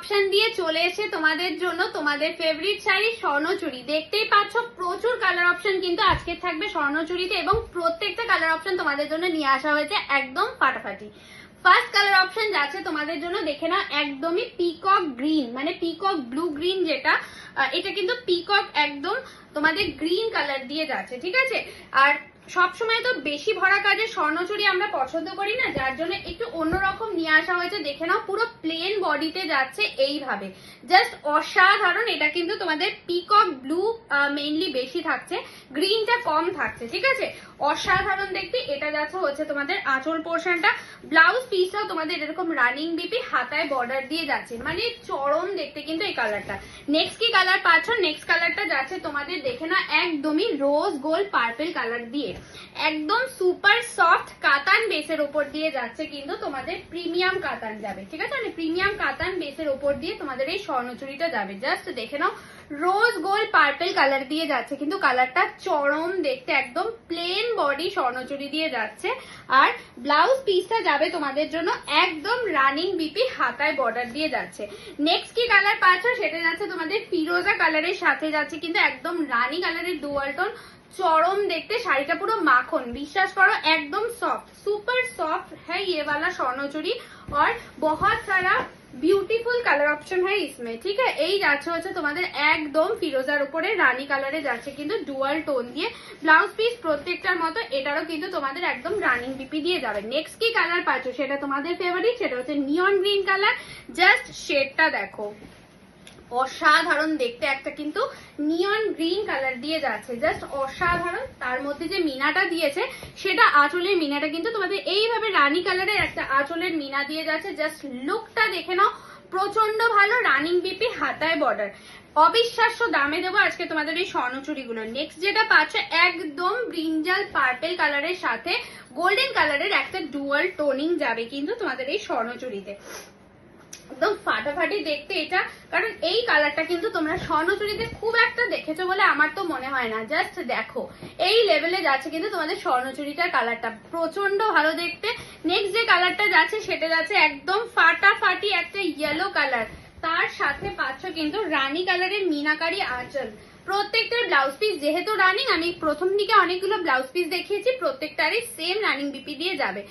Option দিয়ে চলে এসে তোমাদের জন্য তোমাদের ফেভারিট শাড়ি স্বর্ণচুরি। দেখতেই পাচ্ছ প্রচুর কালার অপশন কিন্তু আজকে থাকবে স্বর্ণচুরিতে, এবং প্রত্যেকটা কালার অপশন তোমাদের জন্য নিয়ে আসা হয়েছে একদম ফাটাফাটি। ফার্স্ট কালার অপশন যাচ্ছে তোমাদের জন্য, দেখে নাও, একদমই পিকক গ্রিন, মানে পিকক ব্লু গ্রিন, যেটা এটা কিন্তু পিকক একদম তোমাদের গ্রিন কালার দিয়ে যাচ্ছে, ঠিক আছে। আর সবসময় তো বেশি ভরা কাজে স্বর্ণচুরি আমরা পছন্দ করি না, যার জন্য একটু অন্যরকম নিয়ে আসা হয়েছে। দেখে নাও পুরো প্লেন বডিতে যাচ্ছে এইভাবে, জাস্ট অসাধারণ। এটা কিন্তু তোমাদের পিকক ব্লু মেইনলি বেশি থাকছে, গ্রিনটা কম থাকছে, ঠিক আছে। অসাধারণ দেখতে। এটা যাচ্ছে হচ্ছে তোমাদের আঁচল পোর্শনটা, ব্লাউজ পিসটাও তোমাদের এরকম রানিং বিপি হাতায় বর্ডার দিয়ে যাচ্ছে, মানে চরম দেখতে কিন্তু এই কালারটা। নেক্সট কি কালার পাচ্ছ? নেক্সট কালারটা যাচ্ছে তোমাদের, দেখে না, একদমই রোজ গোল্ড পার্পল কালার দিয়ে, একদম সুপার সফট কাতান বেসের উপর দিয়ে যাচ্ছে কিন্তু তোমাদের প্রিমিয়াম কাতান যাবে, ঠিক আছে। মানে প্রিমিয়াম কাতান বেসের উপর দিয়ে তোমাদের এই স্বর্ণচুরিটা যাবে। জাস্ট দেখে নাও, রোজ গোল্ড পার্পল কালার দিয়ে যাচ্ছে কিন্তু কালারটা চরম দেখতে, একদম প্লেন বডি স্বর্ণচুরি দিয়ে যাচ্ছে। আর ব্লাউজ পিসটা যাবে তোমাদের জন্য একদম রানিং বিপি হাতায় বর্ডার দিয়ে যাচ্ছে। নেক্সট কি কালার পাচ্ছ? সেটা যাচ্ছে তোমাদের ফিরোজা কালারের সাথে যাচ্ছে কিন্তু একদম রানি কালারের ডুয়াল টোন, চরম দেখতে। শাড়িটা পুরো মাখন, বিশ্বাস করো, একদম সফট, সুপার সফট है ये वाला স্বর্ণচুরি। और बहुत सारा ब्यूटीफुल कलर ऑप्शन है इसमें, ठीक है। এই যাচ্ছে হচ্ছে তোমাদের একদম ফিরোজার উপরে রানী কালারে যাচ্ছে কিন্তু ডুয়াল টোন দিয়ে। ব্লাউজ পিস প্রত্যেকটার মতো এটারও কিন্তু তোমাদের একদম রানিং বিপি দিয়ে যাবে। নেক্সট কি কালার পাচ্ছ? সেটা তোমাদের ফেভারিট, সেটা হচ্ছে নিয়ন গ্রিন কালার। জাস্ট শেডটা দেখো, অসাধারণ দেখতে, একটা কিন্তু নিয়ন গ্রিন কালার দিয়ে যাচ্ছে, জাস্ট অসাধারণ। তার মধ্যে যে মিনাটা দিয়েছে সেটা আঁচলের মিনাটা কিন্তু তোমাদের এইভাবে রানী কালারের একটা আঁচলের মিনা দিয়ে যাচ্ছে। জাস্ট লুকটা দেখে নাও, প্রচন্ড ভালো, রানিং বিপি হাতায় বর্ডার। অবিশ্বাস্য দামে দেবো আজকে তোমাদের এই স্বর্ণচুরিগুলো। নেক্সট যেটা পাচ্ছ, একদম ব্রিঞ্জাল পার্পল কালারের সাথে গোল্ডেন কালারের একটা ডুয়াল টোনিং যাবে কিন্তু তোমাদের এই স্বর্ণচুরিতে, একদম ফাটাফাটি দেখতে এটা। কারণ এই কালারটা কিন্তু তোমরা স্বর্ণচুরিতে খুব একটা দেখেছো বলে আমার তো মনে হয় না। জাস্ট দেখো, এই লেভেলে যাচ্ছে কিন্তু তোমাদের স্বর্ণচুরিটার কালারটা, প্রচন্ড ভালো দেখতে। নেক্সট যে কালারটা যাচ্ছে সেটা যাচ্ছে একদম ফাটাফাটি একটা ইয়েলো কালার, তার সাথে পাচ্ছ কিন্তু রানী কালারের মিনাকারি আঁচল। প্রত্যেকটার ব্লাউজ পিস যেহেতু রানিং, আমি প্রথম দিকে অনেকগুলো ব্লাউজ পিস দেখিয়েছি, প্রত্যেকটারই সেম রানিং বিপি দিয়ে যাবে।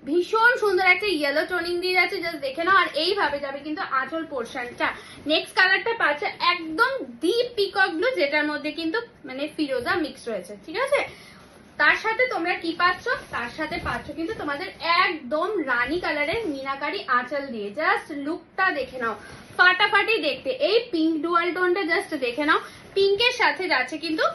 ভীষণ সুন্দর একটা ইয়েলো টোনিং দিয়ে যাচ্ছে, জাস্ট দেখে নাও। আর এইভাবে যাবে কিন্তু আঁচল পোর্শনটা। নেক্সট কালারটা পাচ্ছে একদম ডিপ পিকক ব্লু, যেটার মধ্যে কিন্তু মানে ফিরোজা মিক্স রয়েছে, ঠিক আছে। তার সাথে তোমরা কি পাচ্ছ? তার সাথে পাচ্ছ কিন্তু তোমাদের একদম রানী কালারের মিনাকারি আঁচল দিয়ে। জাস্ট লুকটা দেখে নাও, ফাটাফাটি দেখতে। এই পিঙ্ক ডুয়াল টোনটা জাস্ট দেখে নাও, পিঙ্কের সাথে যাচ্ছে কিন্তু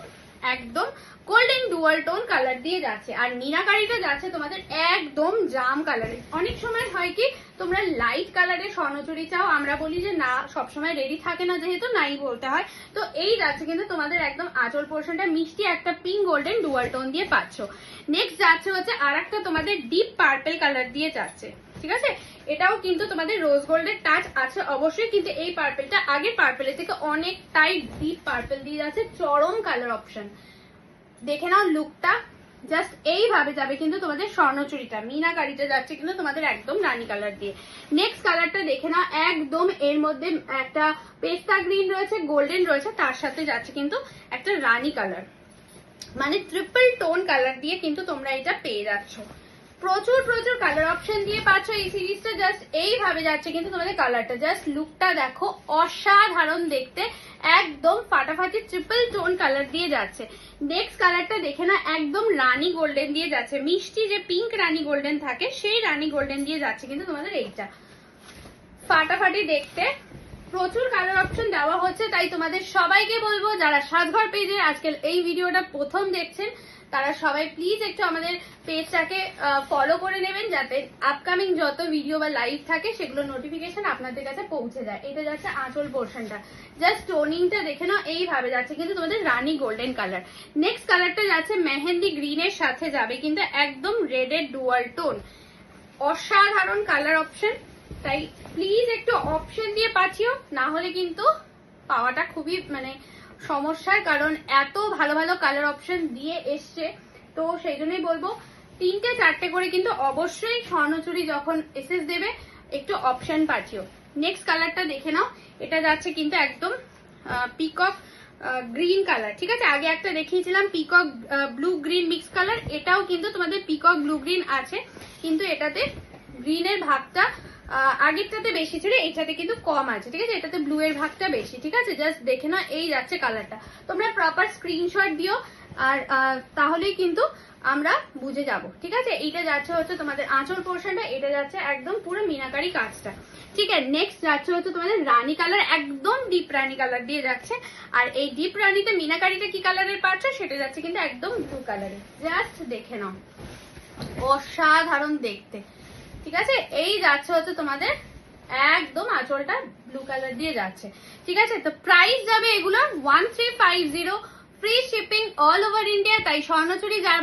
একদম গোল্ডেন ডুয়াল টোন কালার দিয়ে যাচ্ছে। আর মিনাকারিটা যাচ্ছে তোমাদের একদম জাম কালারে। অনেক সময় হয় কি, তোমরা লাইট কালারের স্বর্ণচুরি চাও, আমরা বলি যে না, সবসময় রেডি থাকে না, যেহেতু নাই বলতে হয়। তো এই যাচ্ছে কিন্তু তোমাদের একদম আঁচল পোর্শনটা মিষ্টি একটা পিঙ্ক গোল্ডেন ডুয়াল টোন দিয়ে পাচ্ছ। নেক্সট যাচ্ছে হচ্ছে আর একটা তোমাদের ডিপ পার্পল কালার দিয়ে যাচ্ছে, ঠিক আছে। এটাও কিন্তু তোমাদের রোজ গোল্ডের টাচ আছে অবশ্যই, কিন্তু এই পার্পলটা আগের পার্পলের থেকে অনেকটাই ডিপ পার্পল দিয়ে যাচ্ছে, চরম কালার অপশন। দেখে নাও লুকটা, জাস্ট এইভাবে যাবে কিন্তু তোমাদের স্বর্ণচুরিটা। মিনাকারিটা যাচ্ছে কিন্তু তোমাদের একদম রানী কালার দিয়ে। নেক্সট কালারটা দেখে নাও, একদম এর মধ্যে একটা পেস্তা গ্রিন রয়েছে, গোল্ডেন রয়েছে, তার সাথে যাচ্ছে কিন্তু একটা রানী কালার, মানে ট্রিপল টোন কালার দিয়ে কিন্তু তোমরা এটা পেয়ে যাচ্ছ। প্রচুর প্রচুর কালার অপশন দিয়ে পাচ্ছ এই সিরিজটা। জাস্ট এইভাবে যাচ্ছে কিন্তু তোমাদের কালারটা, জাস্ট লুকটা দেখো, অসাধারণ দেখতে, একদম ফাটাফাটি ট্রিপল টোন কালার দিয়ে যাচ্ছে। নেক্সট কালারটা দেখে না, একদম রানী গোল্ডেন দিয়ে যাচ্ছে, মিষ্টি যে পিঙ্ক রানী গোল্ডেন থাকে সেই রানী গোল্ডেন দিয়ে যাচ্ছে কিন্তু তোমাদের এইটা, ফাটাফাটি দেখতে। প্রচুর কালার অপশন দেওয়া হচ্ছে, তাই তোমাদের সবাইকে বলবো যারা সাজঘর পেজে আজকাল এই ভিডিওটা প্রথম দেখছেন, তারা সবাই প্লিজ একটু আমাদের পেজটাকে ফলো করে নেবেন, যাতে আপকামিং যত ভিডিও বা লাইভ থাকে সেগুলো নোটিফিকেশন আপনাদের কাছে পৌঁছে যায়। এটা যাচ্ছে আঁচল পোর্শনটা, জাস্ট টোনিংটা দেখে নাও, এইভাবে যাচ্ছে কিন্তু তোমাদের রানী গোল্ডেন কালার। নেক্সট কালারটা যাচ্ছে মেহেন্দি গ্রিনের সাথে যাবে কিন্তু একদম রেডের ডুয়াল টোন, অসাধারণ কালার অপশন। তাই প্লিজ একটু অপশন দিয়ে পাঠিও, না হলে কিন্তু পাওয়াটা খুবই মানে সমস্যার, কারণ এত ভালো ভালো কালার অপশন দিয়ে এসছে। তো সেই জন্যই বলবো 3টে 4টে করে কিন্তু অবশ্যই স্বর্ণচুরি যখন এসএস দেবে একটু অপশন পাঠিও। নেক্সট কালারটা দেখে নাও, এটা যাচ্ছে কিন্তু একদম পিকক গ্রিন কালার, ঠিক আছে। আগে একটা দেখিয়েছিলাম peacock blue green mix colour, এটাও কিন্তু তোমাদের পিকক ব্লু গ্রিন আছে, কিন্তু এটাতে গ্রিনের ভাগটা আগেরটাতে বেশি ছিল, এটাতে কিন্তু কম আছে, ঠিক আছে। এটাতে ব্লু এর ভাগটা বেশি, ঠিক আছে। জাস্ট দেখে নাও, এই যাচ্ছে কালারটা। তোমরা প্রপার স্ক্রিনশট দিও, আর তাহলেই কিন্তু আমরা বুঝে যাব, ঠিক আছে। এইটা যাচ্ছে হচ্ছে তোমাদের আঁচল পোর্শনটা, এটা যাচ্ছে একদম পুরো মিনাকারি কাজটা, ঠিক আছে। নেক্সট যাচ্ছে হচ্ছে তোমাদের রানী কালার, একদম ডিপ রানী কালার দিয়ে যাচ্ছে। আর এই ডিপ রানীতে মিনাকারিটা কি কালারের পাচ্ছ, সেটা যাচ্ছে কিন্তু একদম ব্লু কালারের। জাস্ট দেখে নাও, অসাধারণ দেখতে, ঠিক আছে। এই যাচ্ছে হচ্ছে তোমাদের একদম আঁচলটা ব্লু কালার দিয়ে যাচ্ছে, ঠিক আছে। তো প্রাইস যাবে এগুলোর 1350, free shipping all over India. তাই স্বর্ণচুরি যারা